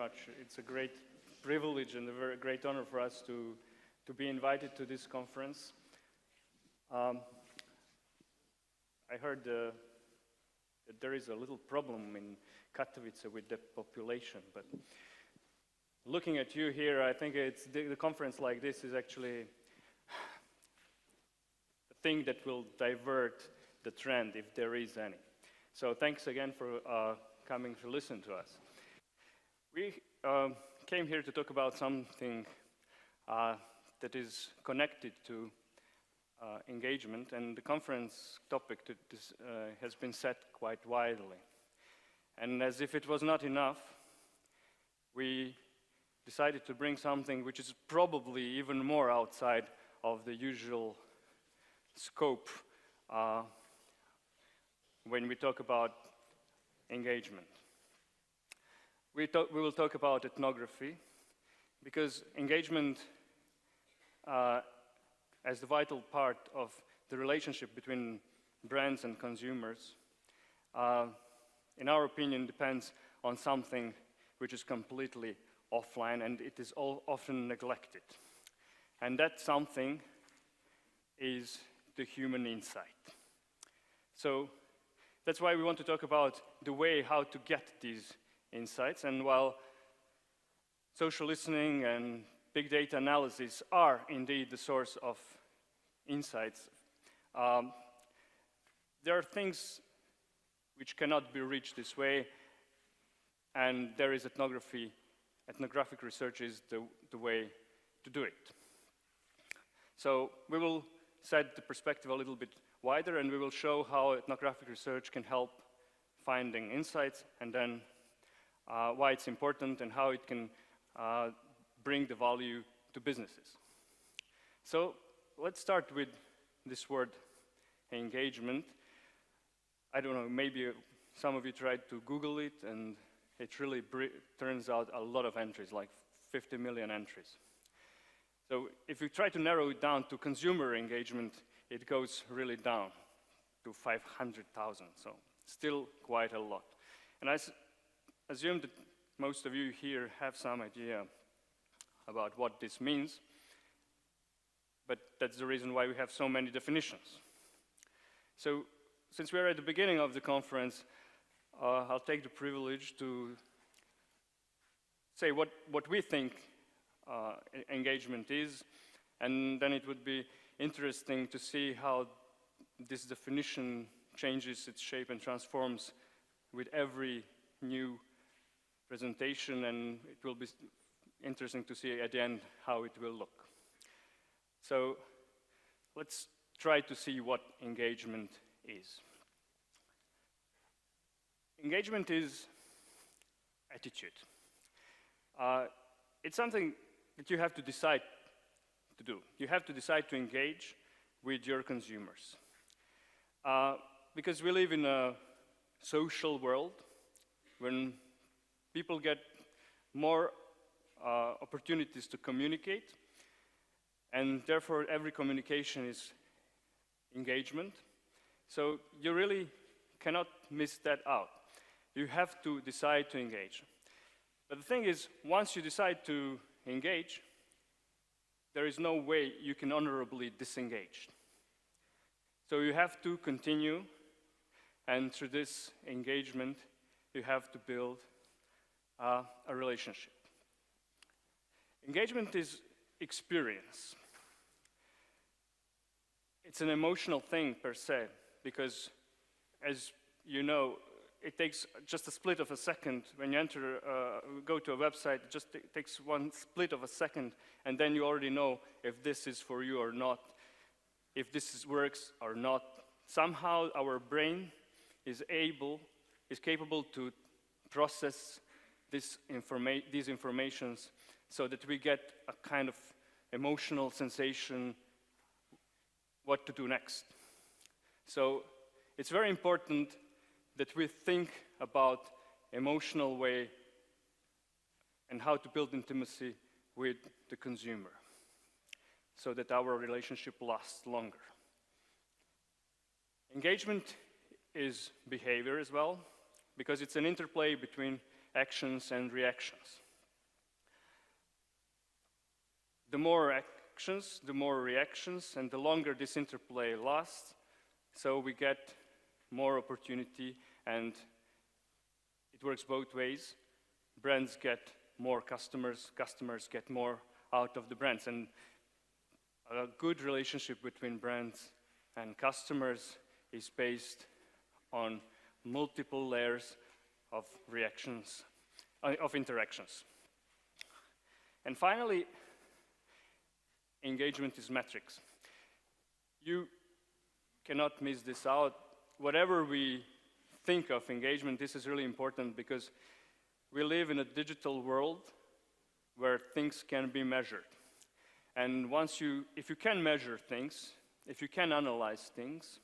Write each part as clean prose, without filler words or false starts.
much. It's a great privilege and a very great honor for us to be invited to this conference. I heard that there is a little problem in Katowice with the population, but looking at you here, I think it's the conference like this is actually a thing that will divert the trend if there is any. So thanks again for coming to listen to us. We came here to talk about something that is connected to engagement, and the conference topic has been set quite widely. And as if it was not enough, we decided to bring something which is probably even more outside of the usual scope when we talk about engagement. We will talk about ethnography, because engagement as the vital part of the relationship between brands and consumers, in our opinion, depends on something which is completely offline, and it is often neglected. And that something is the human insight. So that's why we want to talk about the way how to get these insights. And while social listening and big data analysis are indeed the source of insights, there are things which cannot be reached this way, and there is ethnography. Ethnographic research is the way to do it. So we will set the perspective a little bit wider, and we will show how ethnographic research can help finding insights, and then why it's important and how it can bring the value to businesses. So let's start with this word, engagement. I don't know, maybe some of you tried to Google it, and it really turns out a lot of entries, like 50 million entries. So if you try to narrow it down to consumer engagement, it goes really down to 500,000, so still quite a lot. And I assume that most of you here have some idea about what this means, but that's the reason why we have so many definitions. So since we're at the beginning of the conference, I'll take the privilege to say what we think engagement is, and then it would be interesting to see how this definition changes its shape and transforms with every new presentation, and it will be interesting to see at the end how it will look. So let's try to see what engagement is. Engagement is attitude. It's something that you have to decide to do. You have to decide to engage with your consumers. Because we live in a social world when people get more opportunities to communicate, and therefore every communication is engagement. So you really cannot miss that out. You have to decide to engage. But the thing is, once you decide to engage, there is no way you can honorably disengage. So you have to continue, and through this engagement, you have to build a relationship. Engagement is experience. It's an emotional thing per se, because as you know, it takes just a split of a second. When you go to a website, it just takes one split of a second, and then you already know if this is for you or not, if this works or not. Somehow our brain is capable to process these informations so that we get a kind of emotional sensation what to do next. So it's very important that we think about emotional way and how to build intimacy with the consumer so that our relationship lasts longer. Engagement is behavior as well, because it's an interplay between actions and reactions. the more actions, the more reactions, and the longer this interplay lasts, so we get more opportunity, and it works both ways. Brands get more customers, customers get more out of the brands, and a good relationship between brands and customers is based on multiple layers of reactions, of interactions. And finally, engagement is metrics. You cannot miss this out. Whatever we think of engagement, this is really important because we live in a digital world where things can be measured. And if you can measure things, if you can analyze things,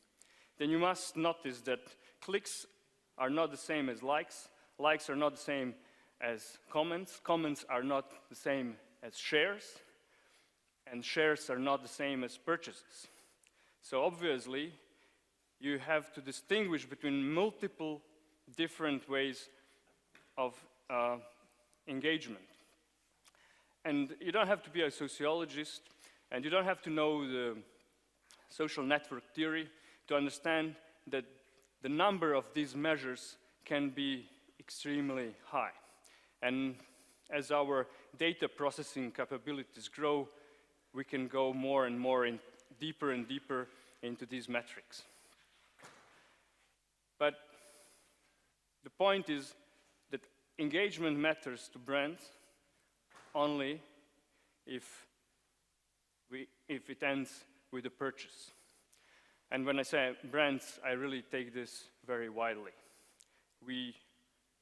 then you must notice that clicks are not the same as likes, likes are not the same as comments, comments are not the same as shares, and shares are not the same as purchases. So obviously, you have to distinguish between multiple different ways of engagement. And you don't have to be a sociologist, and you don't have to know the social network theory to understand that the number of these measures can be extremely high. And as our data processing capabilities grow, we can go more and more deeper and deeper into these metrics. But the point is that engagement matters to brands only if it ends with a purchase. And when I say brands, I really take this very widely.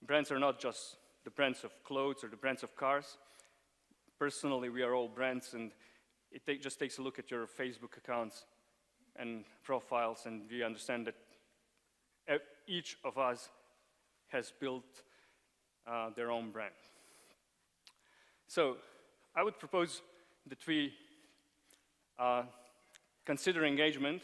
Brands are not just the brands of clothes or the brands of cars. Personally, we are all brands, and it just takes a look at your Facebook accounts and profiles, and we understand that each of us has built their own brand. So I would propose that we consider engagement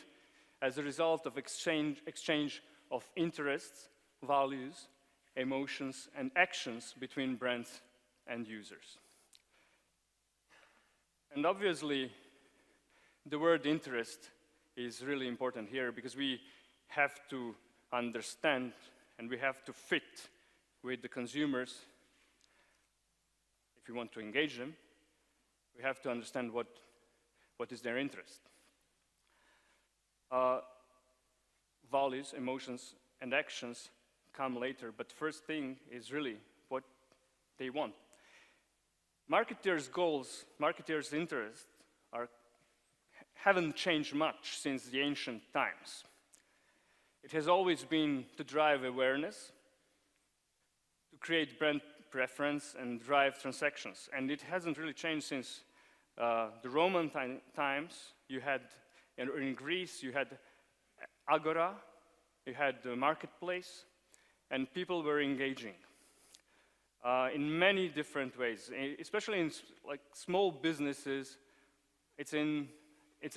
as a result of exchange of interests, values, emotions, and actions between brands and users. And obviously, the word interest is really important here because we have to understand and we have to fit with the consumers. If we want to engage them, we have to understand what is their interest. Values, emotions, and actions come later, but first thing is really what they want. Marketers' goals, marketers' interests haven't changed much since the ancient times. It has always been to drive awareness, to create brand preference, and drive transactions. And it hasn't really changed since the Roman times. You had, in Greece, you had agora, you had the marketplace, and people were engaging in many different ways, especially in small businesses. It's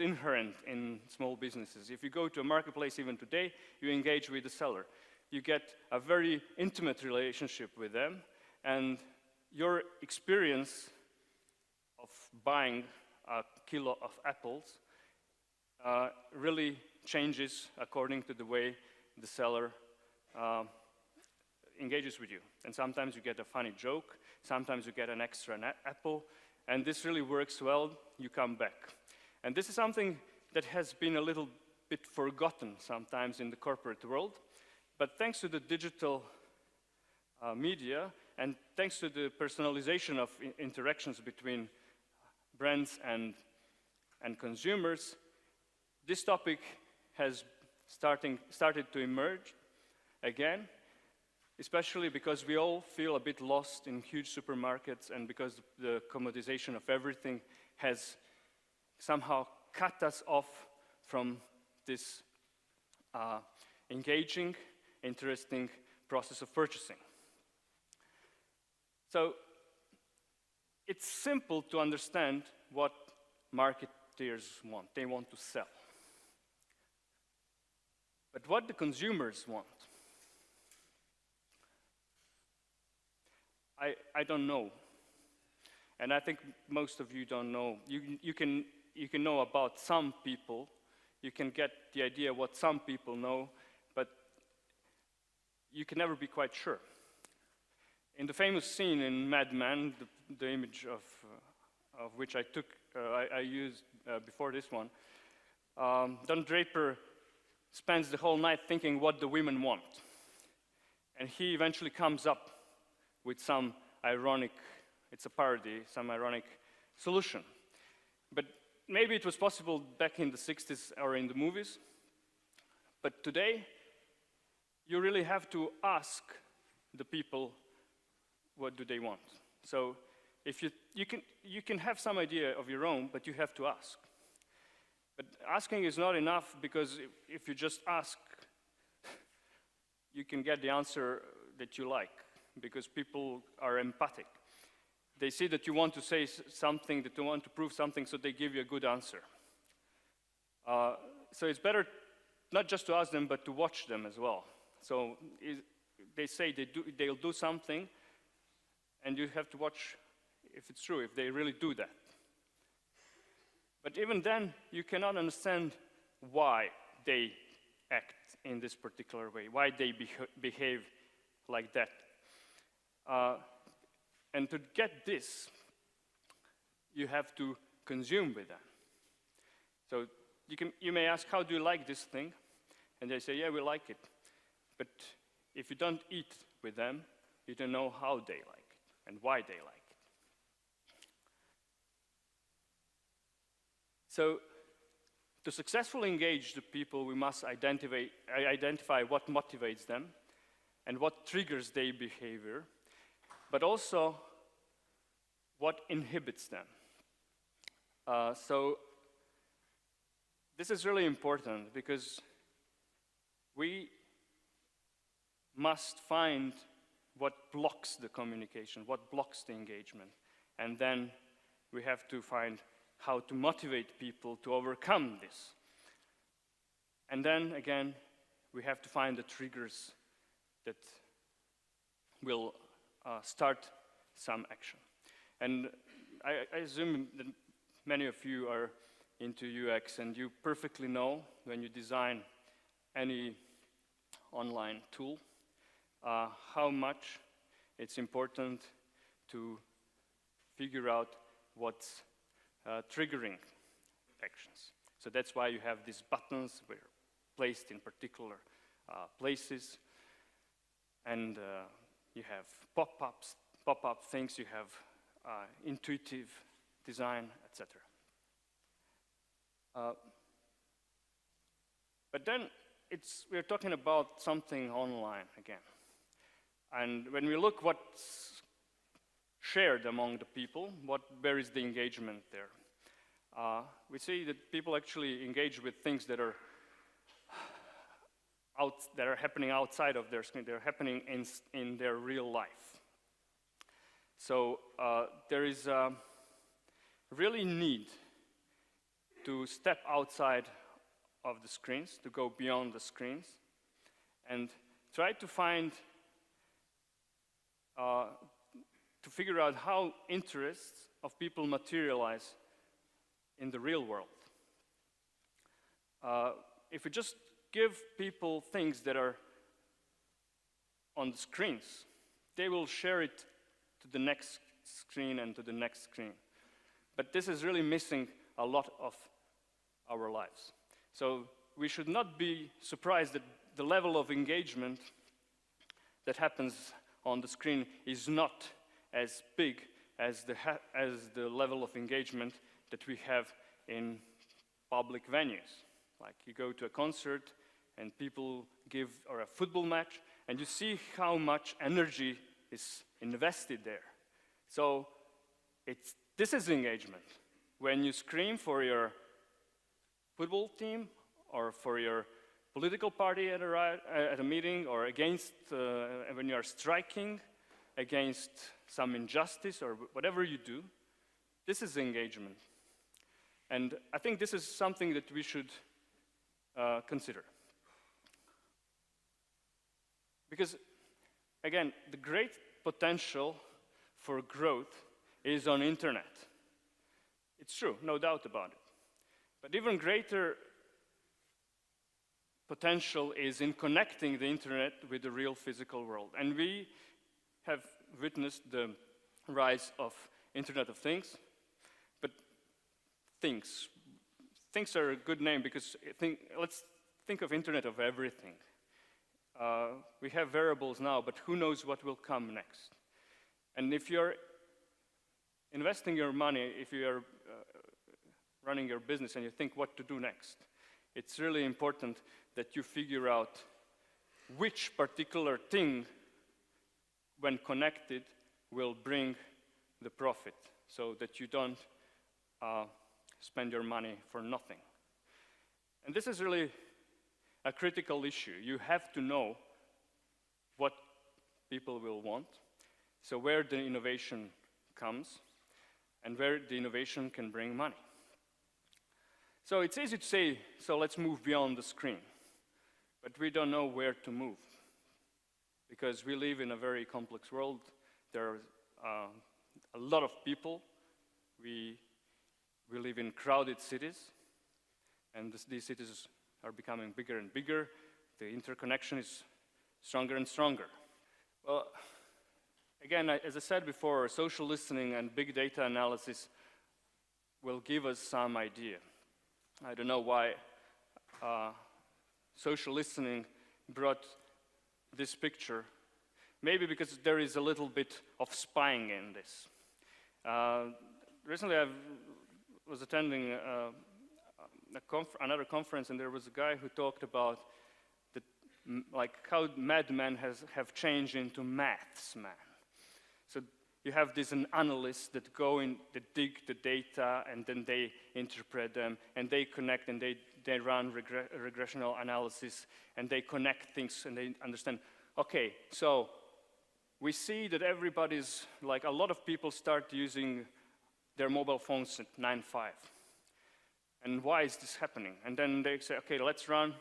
inherent in small businesses. If you go to a marketplace even today, you engage with the seller. You get a very intimate relationship with them, and your experience of buying a kilo of apples really changes according to the way the seller engages with you. And sometimes you get a funny joke, sometimes you get an extra apple, and this really works well, you come back. And this is something that has been a little bit forgotten sometimes in the corporate world, but thanks to the digital media and thanks to the personalization of interactions between brands and consumers, this topic has started to emerge again, especially because we all feel a bit lost in huge supermarkets and because the commoditization of everything has somehow cut us off from this engaging, interesting process of purchasing. So it's simple to understand what marketers want. They want to sell. But what do consumers want? I don't know. And I think most of you don't know. You can know about some people. You can get the idea what some people know, but you can never be quite sure. In the famous scene in Mad Men, the image of which I used before this one, Don Draper spends the whole night thinking what the women want. And he eventually comes up with some ironic, it's a parody, some ironic solution. But maybe it was possible back in the 60s or in the movies. But today, you really have to ask the people what do they want. So if you can have some idea of your own, but you have to ask. But asking is not enough, because if you just ask, you can get the answer that you like, because people are empathic. They see that you want to say something, that you want to prove something, so they give you a good answer. So it's better not just to ask them, but to watch them as well. So they say they'll do something, and you have to watch if it's true, if they really do that. But even then, you cannot understand why they act in this particular way, why they behave like that. And to get this, you have to consume with them. So you may ask, how do you like this thing? And they say, yeah, we like it. But if you don't eat with them, you don't know how they like it and why they like it. So to successfully engage the people, we must identify what motivates them and what triggers their behavior, but also what inhibits them. So this is really important, because we must find what blocks the communication, what blocks the engagement, and then we have to find how to motivate people to overcome this. And then, again, we have to find the triggers that will start some action. And I assume that many of you are into UX, and you perfectly know when you design any online tool how much it's important to figure out what's triggering actions. So that's why you have these buttons were placed in particular places, and you have pop-up things, you have intuitive design, etc. But then we're talking about something online again. And when we look what's shared among the people, where is the engagement there? We see that people actually engage with things that are happening outside of their screen. They're happening in their real life. So there is really need to step outside of the screens, to go beyond the screens, and try to find, to figure out how interests of people materialize in the real world. If we just give people things that are on the screens, they will share it to the next screen and to the next screen. But this is really missing a lot of our lives. So we should not be surprised that the level of engagement that happens on the screen is not as big as the level of engagement that we have in public venues. Like you go to a concert and people give, or a football match, and you see how much energy is invested there. So this is engagement. When you scream for your football team or for your political party at a meeting, or against, when you are striking against some injustice or whatever you do, this is engagement. And I think this is something that we should consider. Because, again, the great potential for growth is on internet. It's true, no doubt about it. But even greater potential is in connecting the internet with the real physical world. And we have witnessed the rise of Internet of Things, but things are a good name because let's think of Internet of everything. We have variables now, but who knows what will come next? And if you're investing your money, if you are running your business and you think what to do next, it's really important that you figure out which particular thing, when connected, will bring the profit, so that you don't spend your money for nothing. And this is really a critical issue. You have to know what people will want, so where the innovation comes, and where the innovation can bring money. So it's easy to say, so let's move beyond the screen. But we don't know where to move, because we live in a very complex world. There are a lot of people. We live in crowded cities, and these cities are becoming bigger and bigger. The interconnection is stronger and stronger. Well, again, as I said before, social listening and big data analysis will give us some idea. I don't know why social listening brought this picture. Maybe because there is a little bit of spying in this. Recently I was attending another conference, and there was a guy who talked about how madmen have changed into maths man. So you have these analysts that go in, that dig the data, and then they interpret them, and they connect, and they run regressional analysis, and they connect things, and they understand, okay, so we see that everybody's, a lot of people start using their mobile phones at 9:05. And why is this happening? And then they say, okay, let's run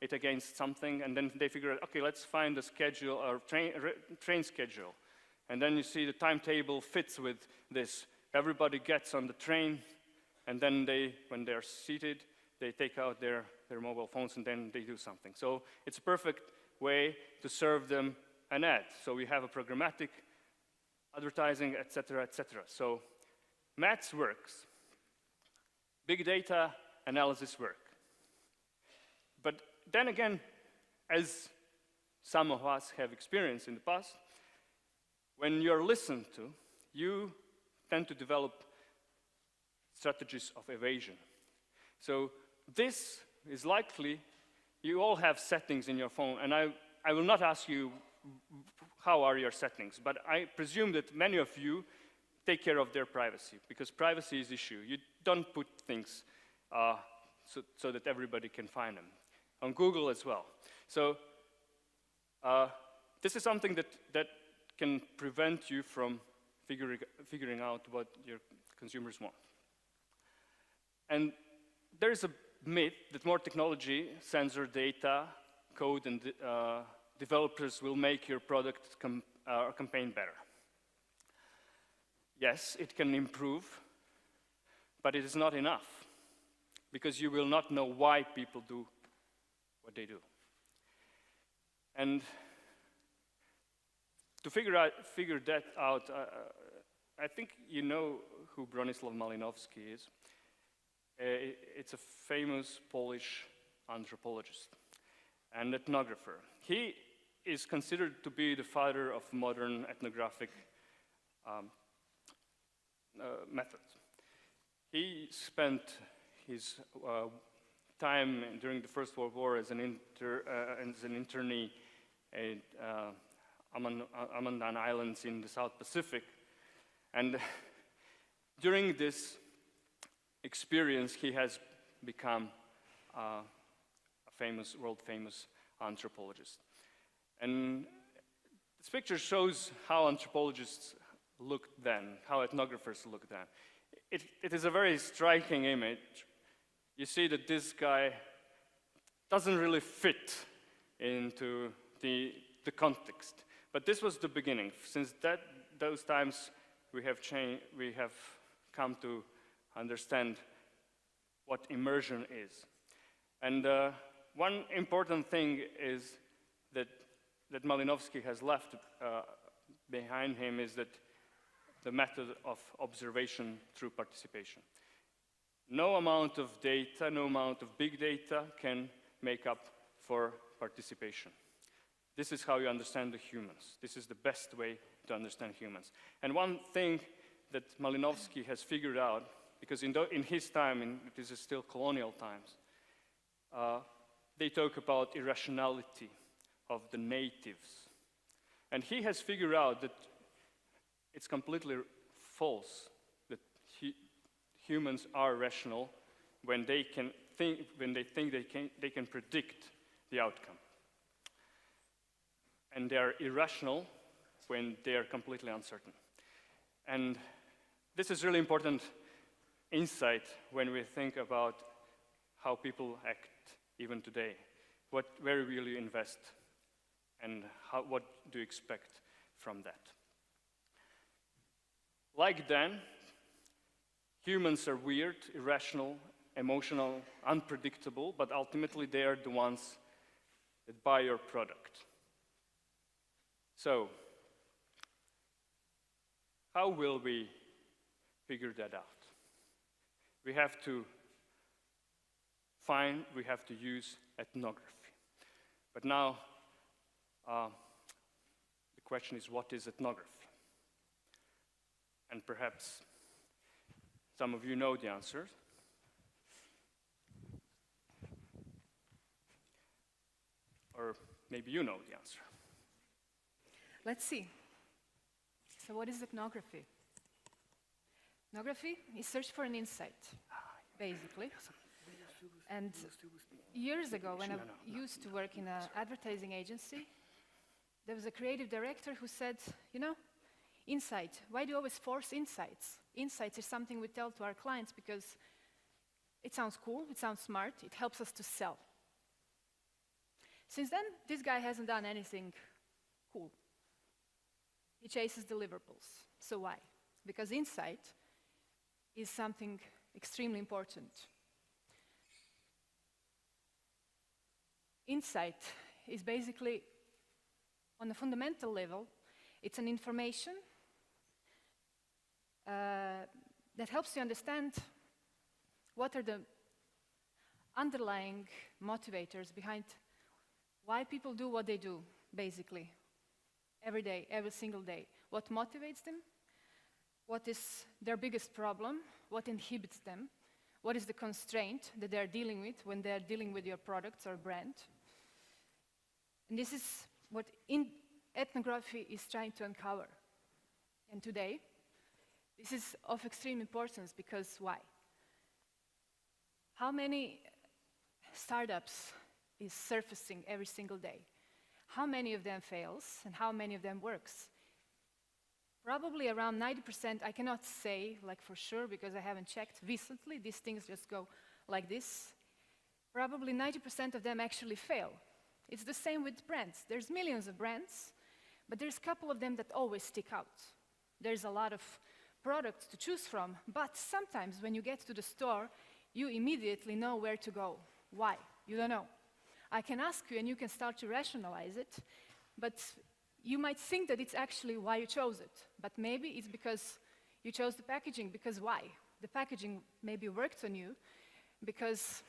it against something, and then they figure out, okay, let's find a schedule, or train schedule. And then you see the timetable fits with this. Everybody gets on the train, and then when they're seated, they take out their mobile phones, and then they do something. So it's a perfect way to serve them an ad. So we have a programmatic advertising, et cetera, et cetera. So maths works. Big data analysis work. But then again, as some of us have experienced in the past, when you're listened to, you tend to develop strategies of evasion. So this is likely, you all have settings in your phone, and I will not ask you how are your settings, but I presume that many of you take care of their privacy, because privacy is issue. You don't put things so that everybody can find them. On Google as well. So this is something that can prevent you from figuring out what your consumers want. And there's a myth that more technology, sensor data, code, and developers will make your product or campaign better. Yes, it can improve, but it is not enough, because you will not know why people do what they do. And to figure that out, I think you know who Bronislaw Malinowski is. It's a famous Polish anthropologist and ethnographer. He is considered to be the father of modern ethnographic methods. He spent his time during the First World War as an internee at Amandan Islands in the South Pacific. And during this experience, he has become a world-famous anthropologist. And this picture shows how anthropologists looked then, how ethnographers looked then. It is a very striking image. You see that this guy doesn't really fit into the context. But this was the beginning. Since those times, we have come to understand what immersion is. And one important thing is that Malinowski has left behind him is that the method of observation through participation. No amount of data, no amount of big data can make up for participation. This is how you understand the humans. This is the best way to understand humans. And one thing that Malinowski has figured out, because in his time, it is still colonial times, they talk about irrationality of the natives. And he has figured out that it's completely false, that humans are rational when they think they can predict the outcome. And they are irrational when they are completely uncertain. And this is really important insight when we think about how people act even today. Where will you invest? And what do you expect from that? Like then, humans are weird, irrational, emotional, unpredictable, but ultimately they are the ones that buy your product. So, how will we figure that out? We have to use ethnography. But now, the question is, what is ethnography? And perhaps some of you know the answer. Or maybe you know the answer. Let's see. So what is ethnography? Ethnography is search for an insight, basically. And years ago, when I used to work in an advertising agency, there was a creative director who said, you know, insight, why do you always force insights? Insights is something we tell to our clients because it sounds cool, it sounds smart, it helps us to sell. Since then, this guy hasn't done anything cool. He chases deliverables. So why? Because insight is something extremely important. Insight is basically, on a fundamental level, it's an information that helps you understand what are the underlying motivators behind why people do what they do, basically, every day, every single day. What motivates them? What is their biggest problem? What inhibits them? What is the constraint that they're dealing with when they're dealing with your products or brand? And this is what ethnography is trying to uncover. And today, this is of extreme importance because why? How many startups is surfacing every single day? How many of them fails and how many of them works? Probably around 90%, I cannot say like for sure because I haven't checked recently, these things just go like this. Probably 90% of them actually fail. It's the same with brands. There's millions of brands, but there's a couple of them that always stick out. There's a lot of products to choose from, but sometimes when you get to the store, you immediately know where to go. Why? You don't know. I can ask you and you can start to rationalize it, but you might think that it's actually why you chose it. But maybe it's because you chose the packaging, because why? The packaging maybe worked on you because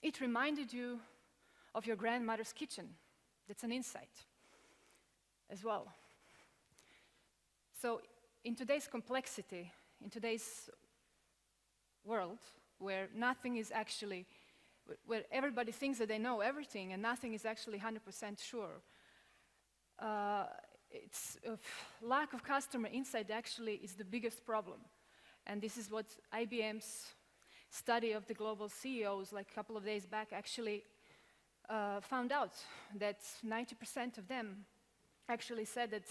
it reminded you of your grandmother's kitchen. That's an insight as well. So in today's complexity, in today's world, where nothing is actually, where everybody thinks that they know everything and nothing is actually 100% sure, lack of customer insight actually is the biggest problem. And this is what IBM's study of the global CEOs like a couple of days back actually found out, that 90% of them actually said that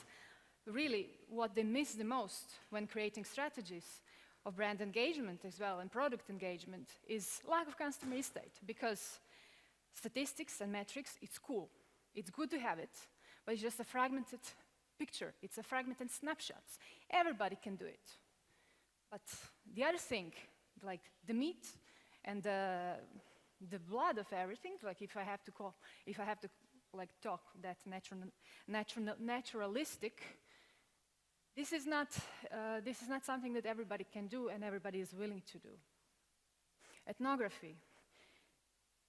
really what they miss the most when creating strategies of brand engagement as well and product engagement is lack of customer insight, because statistics and metrics, it's cool. It's good to have it, but it's just a fragmented picture, it's a fragment and snapshots. Everybody can do it. But the other thing, like the meat and the blood of everything, like if I have to like talk that naturalistic, this is not something that everybody can do and everybody is willing to do. Ethnography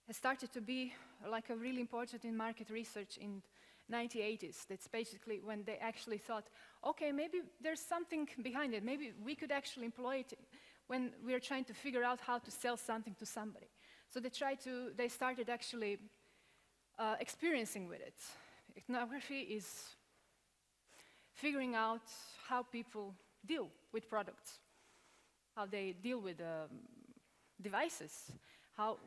has started to be like a really important in market research in 1980s. That's basically when they actually thought, okay, maybe there's something behind it. Maybe we could actually employ it when we're trying to figure out how to sell something to somebody. So they started actually experiencing with it. Ethnography is figuring out how people deal with products, how they deal with devices,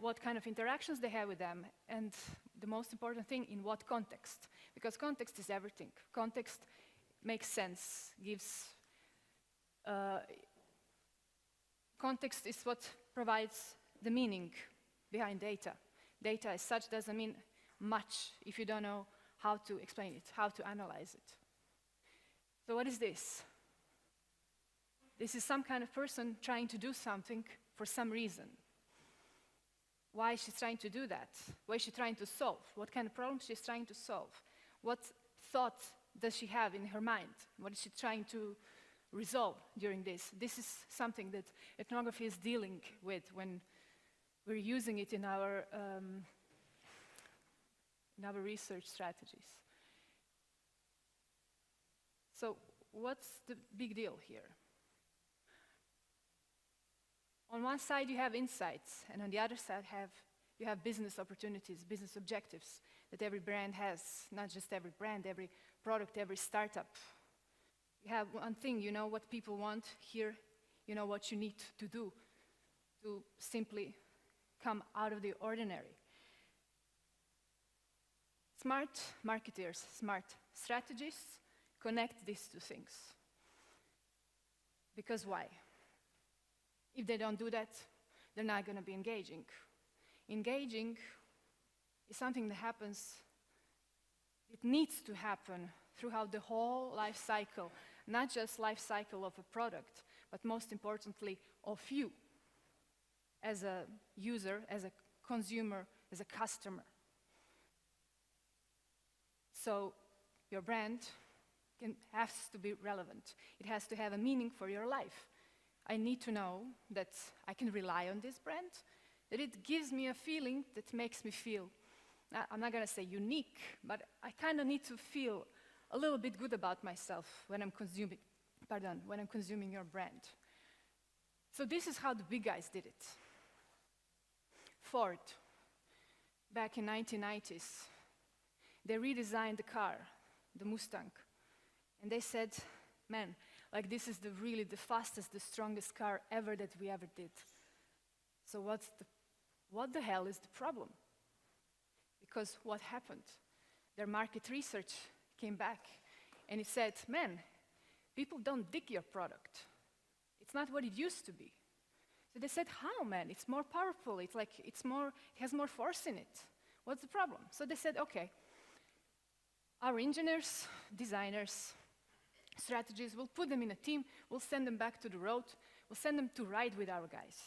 what kind of interactions they have with them, and the most important thing, in what context. Because context is everything. Context makes sense, context is what provides the meaning behind data. Data as such doesn't mean much if you don't know how to explain it, how to analyze it. So what is this? This is some kind of person trying to do something for some reason. Why she's trying to do that? What is she trying to solve? What kind of problem she's trying to solve? What thought does she have in her mind? What is she trying to resolve during this? This is something that ethnography is dealing with when we're using it in our research strategies. So what's the big deal here? On one side you have insights, and on the other side you have business opportunities, business objectives that every brand has, not just every brand, every product, every startup. You have one thing, you know what people want. Here, you know what you need to do to simply come out of the ordinary. Smart marketeers, smart strategists connect these two things. Because why? If they don't do that, they're not going to be engaging. Engaging is something that happens, it needs to happen throughout the whole life cycle, not just life cycle of a product, but most importantly, of you as a user, as a consumer, as a customer. So your brand has to be relevant. It has to have a meaning for your life. I need to know that I can rely on this brand, that it gives me a feeling that makes me feel, I'm not going to say unique, but I kind of need to feel a little bit good about myself when I'm consuming your brand. So this is how the big guys did it. Ford, back in 1990s, they redesigned the car, the Mustang, and they said, man, like this is really the fastest, the strongest car ever that we ever did. So what the hell is the problem? Because what happened? Their market research came back and it said, man, people don't dig your product. It's not what it used to be. So they said, how, man? It's more powerful. It has more force in it. What's the problem? So they said, okay, our engineers, designers, strategists, we'll put them in a team, we'll send them back to the road, we'll send them to ride with our guys.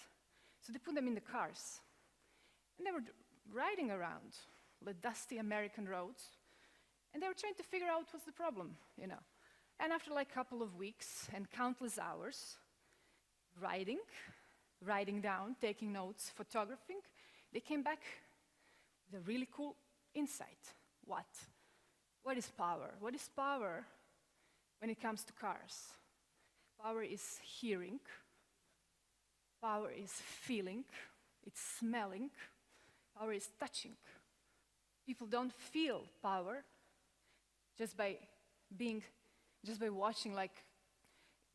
So they put them in the cars. And they were riding around the dusty American roads, and they were trying to figure out what's the problem, you know. And after like a couple of weeks and countless hours, writing down, taking notes, photographing, they came back with a really cool insight. What? What is power? What is power when it comes to cars? Power is hearing, power is feeling, it's smelling, power is touching. People don't feel power just by watching, like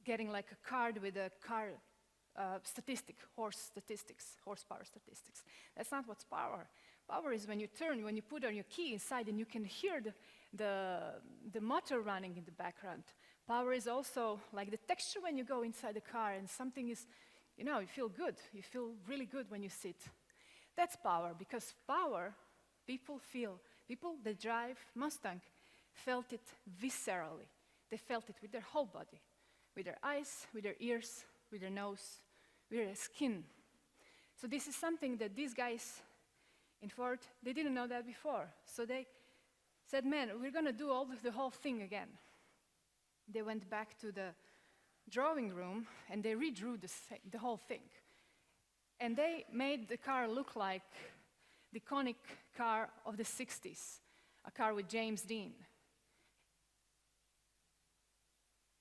getting like a card with a car horsepower statistics. That's not what's power. Power is when you put on your key inside and you can hear the motor running in the background. Power is also like the texture when you go inside the car and something is, you know, you feel good. You feel really good when you sit. That's power, because power, people that drive Mustang felt it viscerally. they felt it with their whole body, with their eyes, with their ears, with their nose, with their skin. So this is something that these guys in Ford, they didn't know that before. So they said, man, we're going to do the whole thing again. They went back to the drawing room and they redrew the whole thing. And they made the car look like the iconic car of the 60s, a car with James Dean.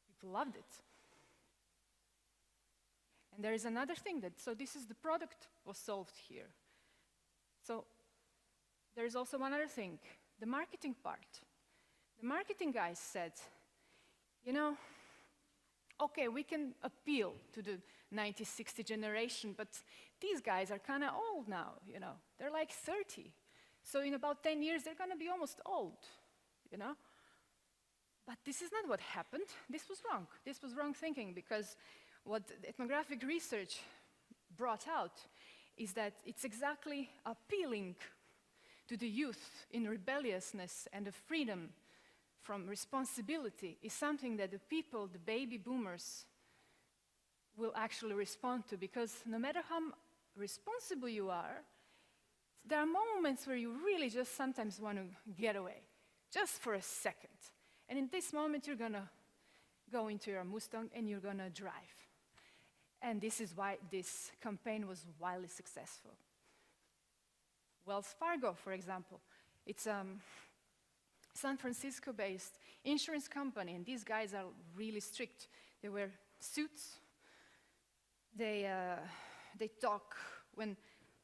People loved it. And there is another thing so this is the product was solved here. So there is also one other thing, the marketing part. The marketing guys said, you know, okay, we can appeal to the 90-60 generation, but these guys are kind of old now, you know. They're like 30. So in about 10 years, they're going to be almost old, you know. But this is not what happened. This was wrong. This was wrong thinking, because what ethnographic research brought out is that it's exactly appealing to the youth in rebelliousness and the freedom from responsibility is something that the people, the baby boomers, will actually respond to, because no matter how responsible you are, there are moments where you really just sometimes want to get away, just for a second. And in this moment, you're going to go into your Mustang and you're going to drive. And this is why this campaign was wildly successful. Wells Fargo, for example, it's San Francisco-based insurance company, and these guys are really strict. They wear suits. They talk when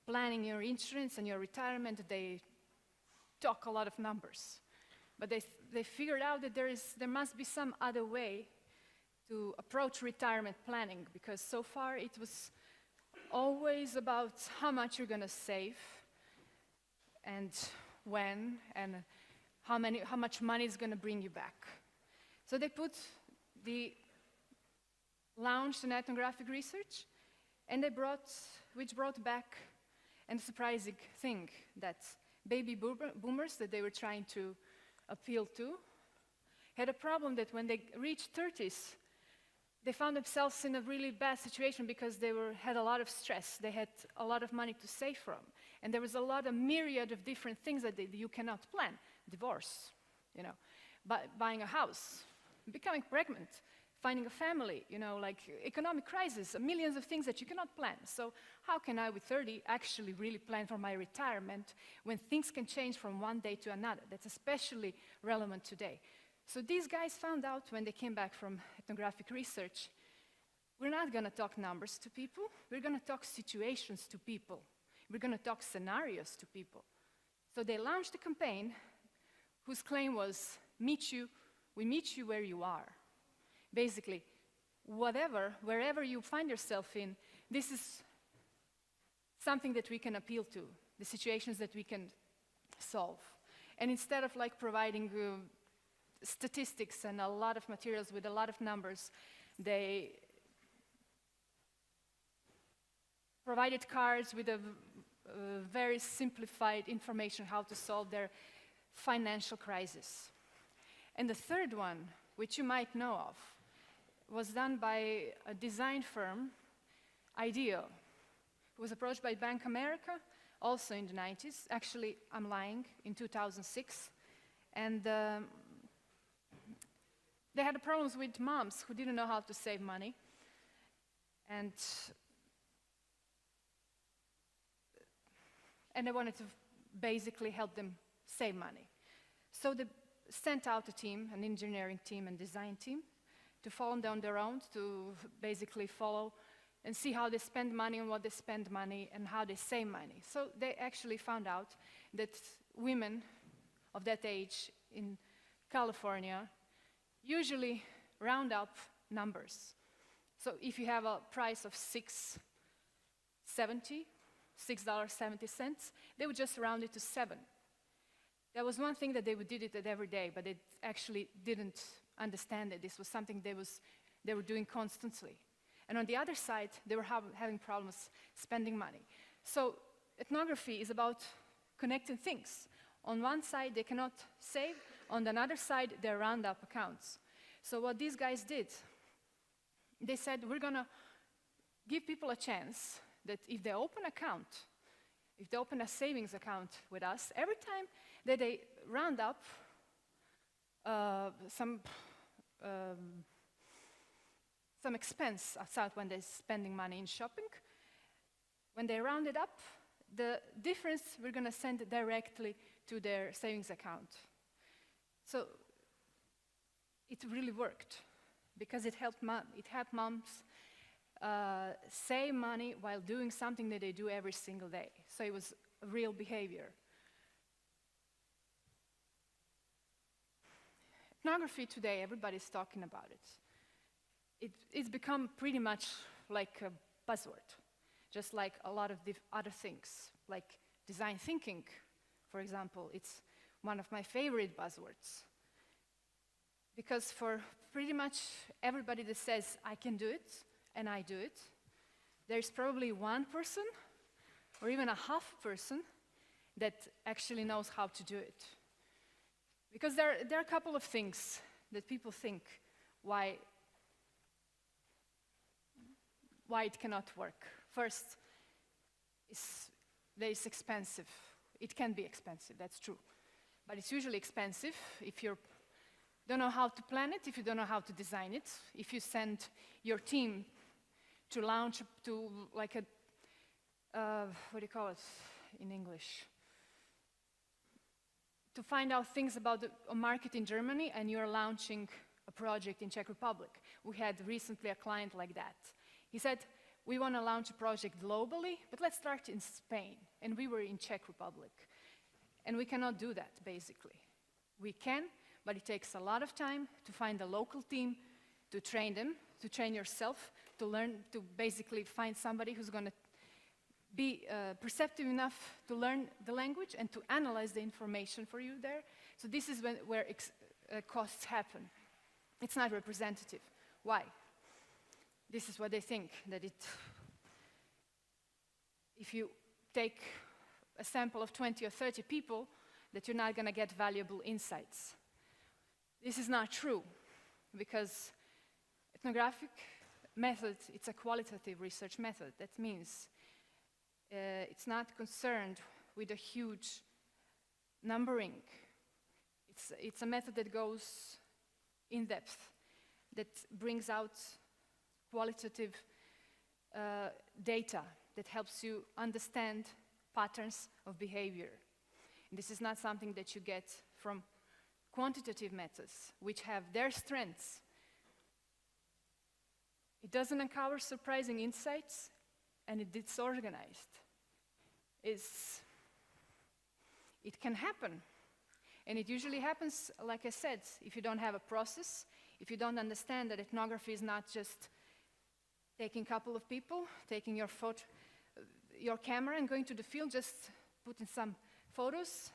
planning your insurance and your retirement. They talk a lot of numbers, but they figured out that there must be some other way to approach retirement planning, because so far it was always about how much you're going to save and when and how much money is going to bring you back. So they launched an ethnographic research, and which brought back a surprising thing, that baby boomers that they were trying to appeal to had a problem that when they reached 30s, they found themselves in a really bad situation because they had a lot of stress. They had a lot of money to save from. And there was a myriad of different things that you cannot plan. Divorce, you know, buying a house, becoming pregnant, finding a family, you know, like economic crisis, millions of things that you cannot plan. So how can I, with 30, actually really plan for my retirement when things can change from one day to another? That's especially relevant today. So these guys found out when they came back from ethnographic research, we're not going to talk numbers to people, we're going to talk situations to people. We're going to talk scenarios to people. So they launched a campaign whose claim was, we meet you where you are. Basically, wherever you find yourself in, this is something that we can appeal to, the situations that we can solve. And instead of like providing statistics and a lot of materials with a lot of numbers, they provided cards with a very simplified information how to solve their financial crisis. And the third one, which you might know of, was done by a design firm, IDEO. It was approached by Bank America, also in the 90s. Actually, I'm lying, in 2006. And they had problems with moms who didn't know how to save money. And they wanted to basically help them save money. So they sent out a team, an engineering team and design team, to follow down their own, to basically follow and see how they spend money and what they spend money and how they save money. So they actually found out that women of that age in California usually round up numbers. So if you have a price of $6.70, they would just round it to 7. That was one thing that they did it every day, but they actually didn't understand it. This was something they were doing constantly. And on the other side, they were having problems spending money. So ethnography is about connecting things. On one side, they cannot save. On the other side, they round up accounts. So what these guys did, they said, we're going to give people a chance that if they open a savings account with us, every time that they round up some expense outside when they're spending money in shopping, when they round it up, the difference we're going to send directly to their savings account. So it really worked because it helped moms save money while doing something that they do every single day. So it was a real behavior. Ethnography today, everybody's talking about it. It's become pretty much like a buzzword, just like a lot of other things, like design thinking, for example. It's one of my favorite buzzwords. Because for pretty much everybody that says, I can do it, and I do it, there's probably one person, or even a half person, that actually knows how to do it. Because there are a couple of things that people think why it cannot work. First, that it's expensive. It can be expensive, that's true. But it's usually expensive if you don't know how to plan it, if you don't know how to design it, if you send your team to launch to like a, what do you call it in English? To find out things about the market in Germany, and you're launching a project in Czech Republic. We had recently a client like that. He said, we want to launch a project globally, but let's start in Spain. And we were in Czech Republic. And we cannot do that, basically. We can, but it takes a lot of time to find a local team, to train them, to train yourself, to learn, to basically find somebody who's going to be perceptive enough to learn the language and to analyze the information for you there. So this is where costs happen. It's not representative. Why? This is what they think, that if you take a sample of 20 or 30 people, that you're not going to get valuable insights. This is not true, because ethnographic method, it's a qualitative research method. That means it's not concerned with a huge numbering. It's a method that goes in depth, that brings out qualitative data that helps you understand patterns of behavior. And this is not something that you get from quantitative methods, which have their strengths. It doesn't uncover surprising insights, and it's disorganized. It can happen. And it usually happens, like I said, if you don't have a process, if you don't understand that ethnography is not just taking a couple of people, taking your camera and going to the field, just putting some photos,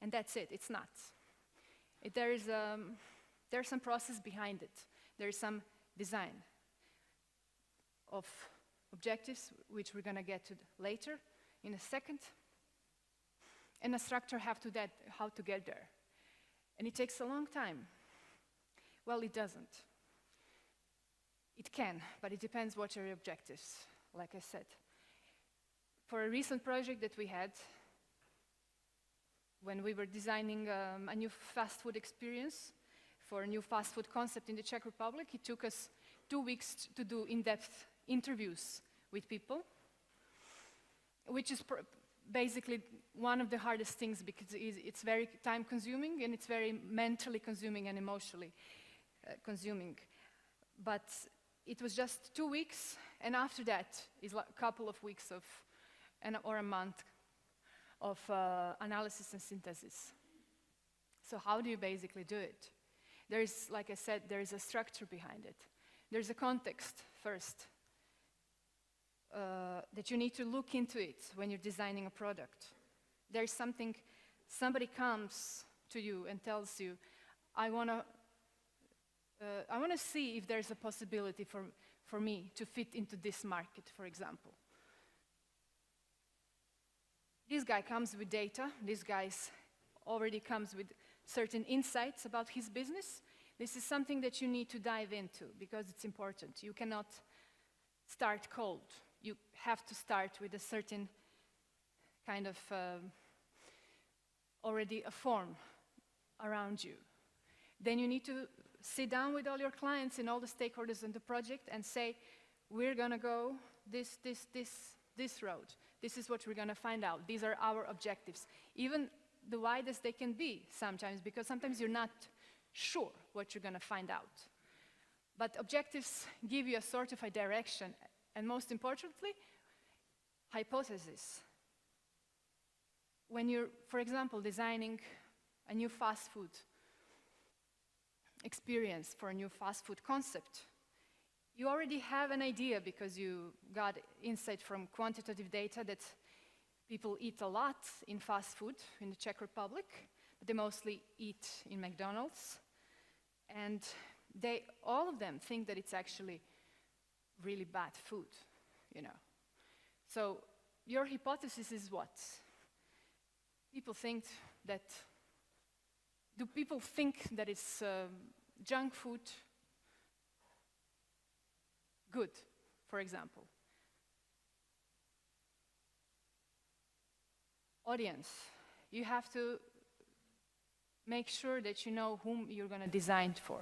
and that's it. It's not. There's some process behind it. There is some design of objectives, which we're going to get to later in a second. And a structure how to get there. And it takes a long time. Well, it doesn't. It can, but it depends what are your objectives, like I said. For a recent project that we had, when we were designing a new fast food experience for a new fast food concept in the Czech Republic, it took us 2 weeks to do in-depth interviews with people, which is basically one of the hardest things, because it's very time-consuming and it's very mentally consuming and emotionally consuming. But it was just 2 weeks, and after that is a couple of weeks or a month of analysis and synthesis. So how do you basically do it? There is, like I said, there is a structure behind it. There's a context first. That you need to look into it when you're designing a product. There's somebody comes to you and tells you, I want to see if there's a possibility for me to fit into this market, for example. This guy comes with data. This guy already comes with certain insights about his business. This is something that you need to dive into because it's important. You cannot start cold. You have to start with a certain kind of already a form around you. Then you need to sit down with all your clients and all the stakeholders in the project and say, we're going to go this road. This is what we're going to find out. These are our objectives. Even the widest they can be sometimes, because sometimes you're not sure what you're going to find out. But objectives give you a sort of a direction, and most importantly, hypothesis. When you're, for example, designing a new fast food experience for a new fast food concept, you already have an idea because you got insight from quantitative data that people eat a lot in fast food in the Czech Republic, but they mostly eat in McDonald's. And all of them think that it's actually really bad food, you know. So your hypothesis is what? People think that, do people think that it's junk food good, for example? Audience, you have to make sure that you know whom you're going to design for.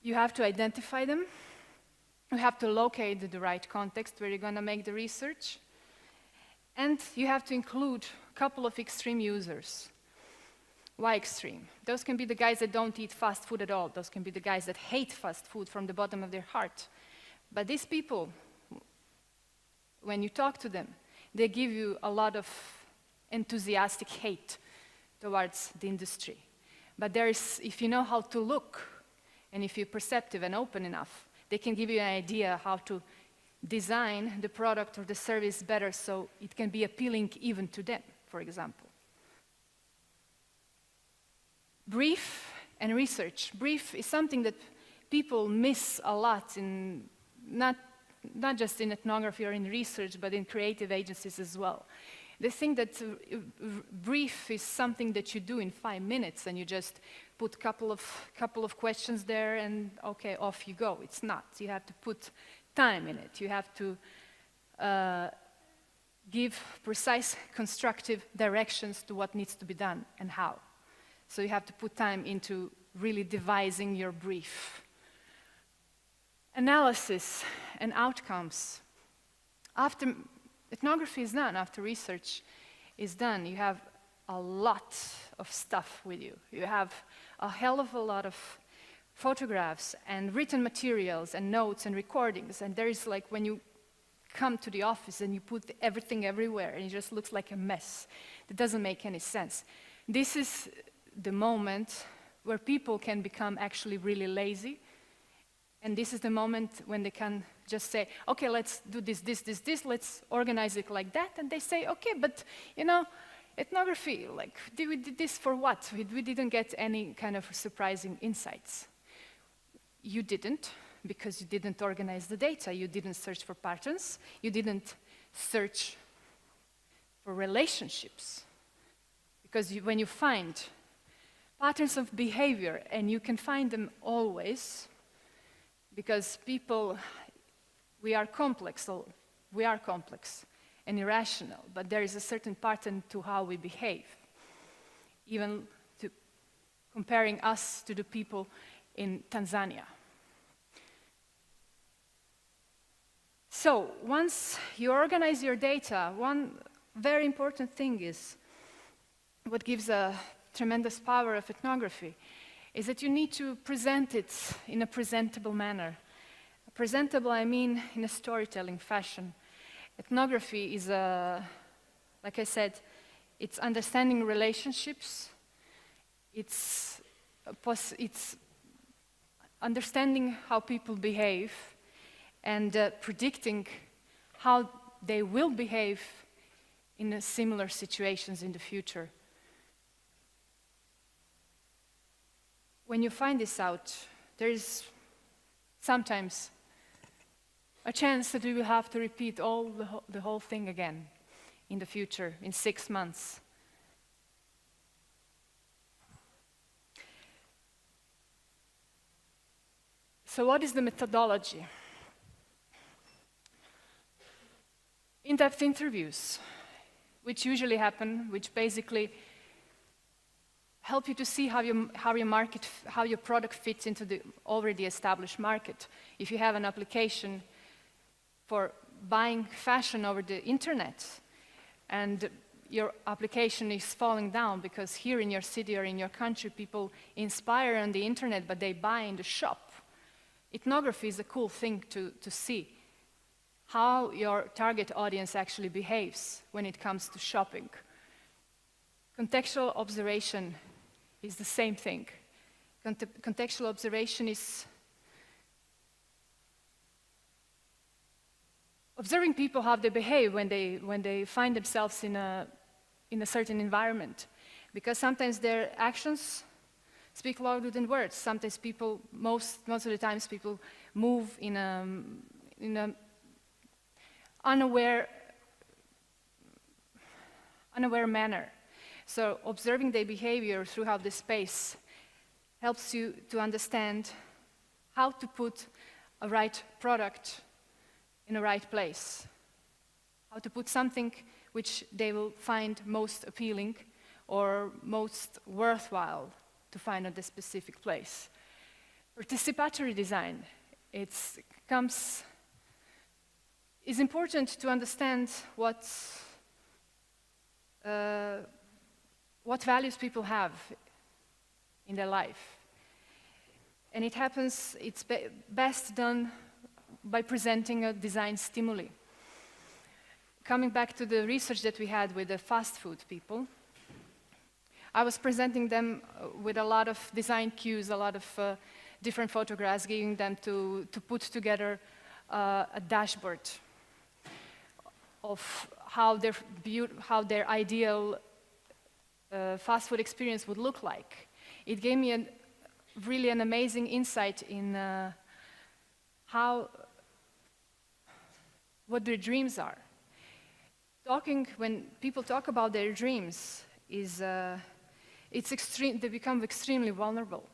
You have to identify them. You have to locate the right context where you're going to make the research. And you have to include a couple of extreme users. Why extreme? Those can be the guys that don't eat fast food at all. Those can be the guys that hate fast food from the bottom of their heart. But these people, when you talk to them, they give you a lot of enthusiastic hate towards the industry. But if you know how to look, and if you're perceptive and open enough, they can give you an idea how to design the product or the service better so it can be appealing even to them, for example. Brief and research. Brief is something that people miss a lot in, not just in ethnography or in research, but in creative agencies as well. They think that brief is something that you do in 5 minutes and you just put a couple of questions there and okay, off you go. It's not. You have to put time in it. You have to give precise constructive directions to what needs to be done and how. So you have to put time into really devising your brief. Analysis and outcomes. After ethnography is done, after research is done, you have a lot of stuff with you. You have a hell of a lot of photographs and written materials and notes and recordings, and there is like when you come to the office and you put everything everywhere and it just looks like a mess. It doesn't make any sense. This is the moment where people can become actually really lazy, and this is the moment when they can just say, okay, let's do this, let's organize it like that, and they say, okay, but you know, ethnography, like, we did this for what? We didn't get any kind of surprising insights. You didn't, because you didn't organize the data, you didn't search for patterns, you didn't search for relationships. Because when you find patterns of behavior, and you can find them always, because people, we are complex and irrational, but there is a certain pattern to how we behave, even to comparing us to the people in Tanzania. So once you organize your data, one very important thing is what gives a tremendous power of ethnography is that you need to present it in a presentable manner. Presentable, I mean, in a storytelling fashion. Ethnography is, like I said, it's understanding relationships, it's understanding how people behave, and predicting how they will behave in similar situations in the future. When you find this out, there is sometimes a chance that we will have to repeat the whole thing again in the future, in 6 months. So what is the methodology? In-depth interviews, which usually happen, which basically help you to see how your product fits into the already established market. If you have an application for buying fashion over the internet, and your application is falling down because here in your city or in your country, people inspire on the internet, but they buy in the shop. Ethnography is a cool thing to see, how your target audience actually behaves when it comes to shopping. Contextual observation is the same thing. Contextual observation is observing people, how they behave when they find themselves in a certain environment. Because sometimes their actions speak louder than words. Sometimes people, most of the times, people move in a unaware manner. So observing their behavior throughout the space helps you to understand how to put a right product in the right place, how to put something which they will find most appealing or most worthwhile to find at the specific place. Participatory design, is important to understand what values people have in their life. And it's best done by presenting a design stimuli. Coming back to the research that we had with the fast food people, I was presenting them with a lot of design cues, a lot of different photographs, giving them to put together a dashboard of how their ideal fast food experience would look like. It gave me really an amazing insight in what their dreams are. When people talk about their dreams, they become extremely vulnerable.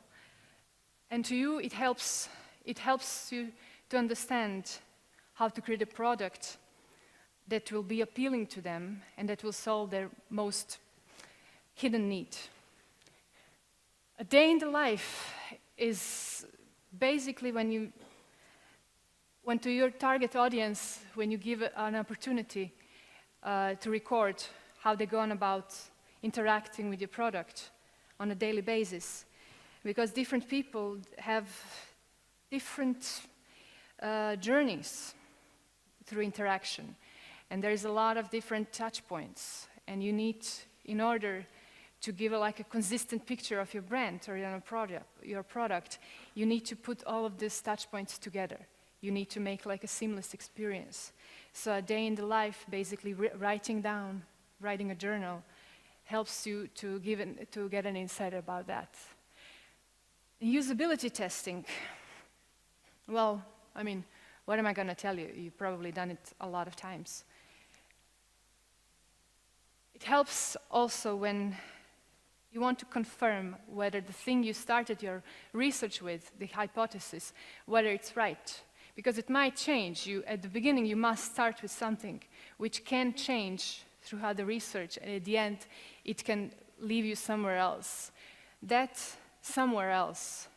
And to you, it helps you to understand how to create a product that will be appealing to them and that will solve their most hidden need. A day in the life is basically when to your target audience, when you give an opportunity to record how they go on about interacting with your product on a daily basis. Because different people have different journeys through interaction. And there's a lot of different touch points. And you need, in order to give a consistent picture of your brand or your product, you need to put all of these touch points together. You need to make a seamless experience. So a day in the life, basically writing a journal, helps you to get an insight about that. Usability testing. Well, I mean, what am I going to tell you? You've probably done it a lot of times. It helps also when you want to confirm whether the thing you started your research with, the hypothesis, whether it's right. Because it might change. At the beginning, you must start with something which can change throughout the research, and at the end, it can leave you somewhere else. That somewhere else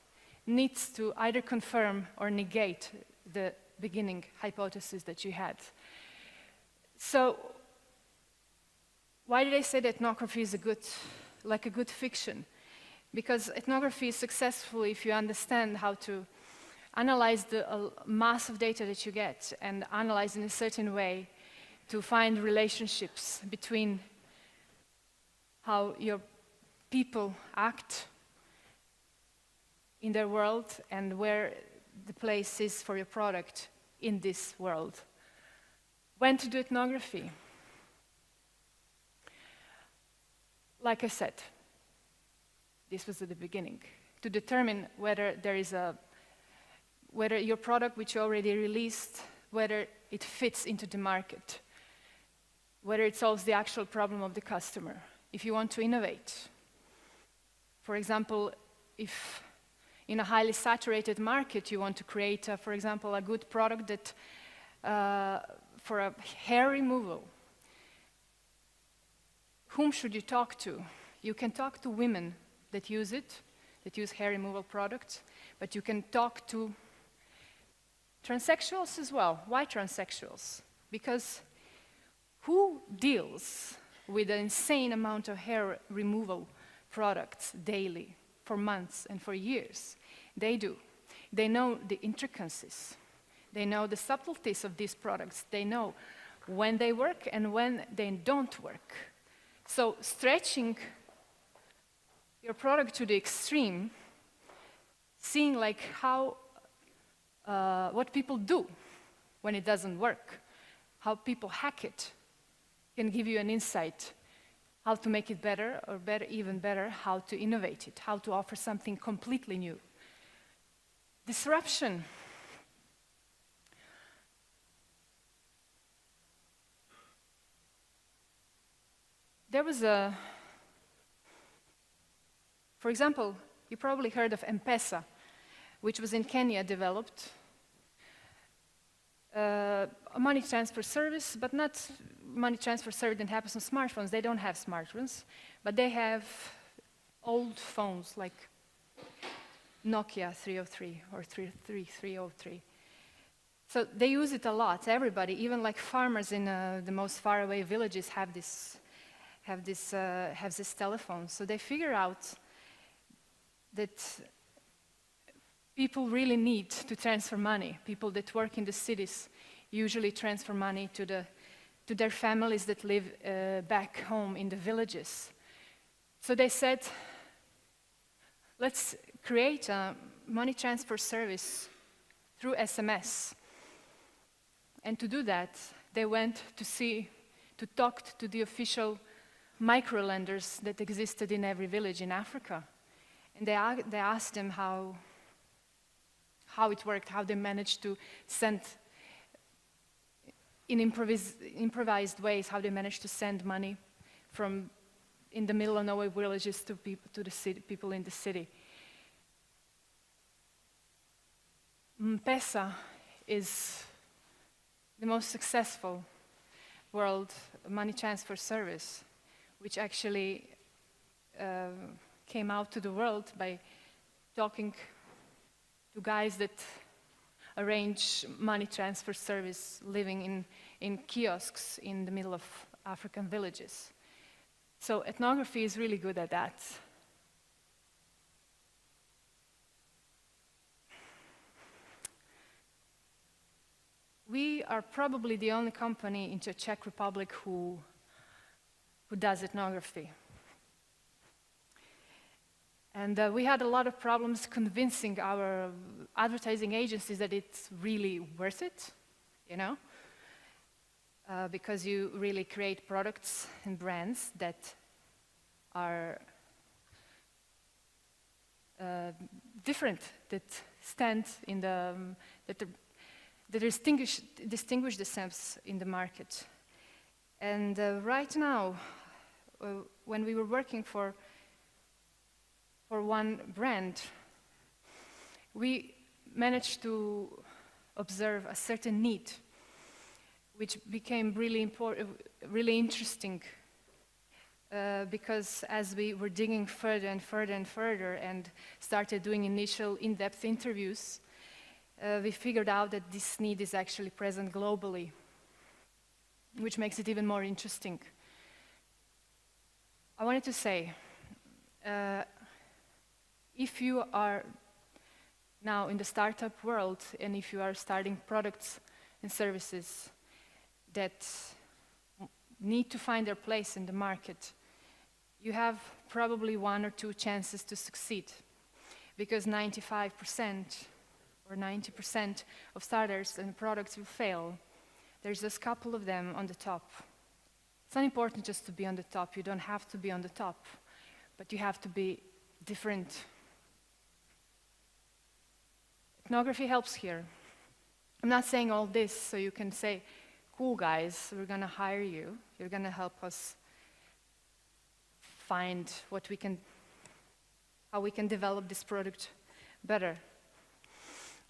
needs to either confirm or negate the beginning hypothesis that you had. So, why did I say that ethnography is a good fiction? Because ethnography is successful if you understand how to analyze the mass of data that you get and analyze in a certain way to find relationships between how your people act in their world and where the place is for your product in this world. When to do ethnography? Like I said, this was at the beginning, to determine whether your product which you already released, whether it fits into the market, whether it solves the actual problem of the customer. If you want to innovate, for example, if in a highly saturated market, you want to create, for example, a good product that for a hair removal. Whom should you talk to? You can talk to women that use it, that use hair removal products, but you can talk to transsexuals as well. Why transsexuals? Because who deals with an insane amount of hair removal products daily, for months and for years? They do. They know the intricacies. They know the subtleties of these products. They know when they work and when they don't work. So stretching your product to the extreme, seeing like how, what people do when it doesn't work, how people hack it, can give you an insight how to make it better, or better, even better, how to innovate it, how to offer something completely new. Disruption. There was a, for example, you probably heard of M-Pesa, which was in Kenya developed. A money transfer service, but not money transfer service that happens on smartphones. They don't have smartphones, but they have old phones like Nokia 303 or 303. So they use it a lot. Everybody, even like farmers in the most faraway villages, have this telephone. So they figure out that people really need to transfer money. People that work in the cities usually transfer money to their families that live back home in the villages. So they said, let's create a money transfer service through SMS. And to do that, they went to talk to the official microlenders that existed in every village in Africa. And they asked them how it worked, how they managed to send, in improvised ways, how they managed to send money from in the middle of nowhere villages to the city, people in the city. M-Pesa is the most successful world money transfer service, which actually came out to the world by talking to guys that arrange money transfer service living in kiosks in the middle of African villages. So ethnography is really good at that. We are probably the only company in the Czech Republic who does ethnography. And we had a lot of problems convincing our advertising agencies that it's really worth it, you know? Because you really create products and brands that are different, that stand in the, that distinguish themselves in the market. And right now, when we were working for one brand, we managed to observe a certain need, which became really important, really interesting, because as we were digging further and further and further and started doing initial in-depth interviews, we figured out that this need is actually present globally, which makes it even more interesting. I wanted to say, if you are now in the startup world and if you are starting products and services that need to find their place in the market, you have probably 1 or 2 chances to succeed, because 95% or 90% of starters and products will fail. There's just a couple of them on the top. It's not important just to be on the top. You don't have to be on the top, but you have to be different. Ethnography helps here. I'm not saying all this so you can say, cool guys, we're gonna hire you. You're gonna help us find what we can, how we can develop this product better.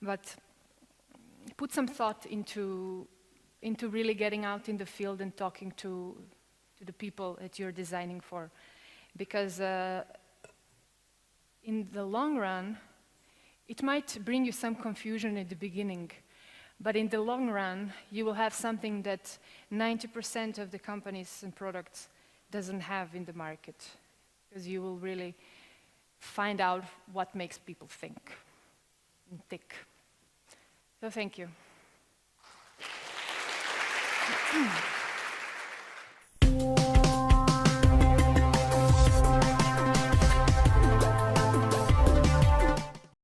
But put some thought into really getting out in the field and talking to the people that you're designing for. Because in the long run, it might bring you some confusion at the beginning, but in the long run, you will have something that 90% of the companies and products doesn't have in the market, because you will really find out what makes people think and tick. So thank you.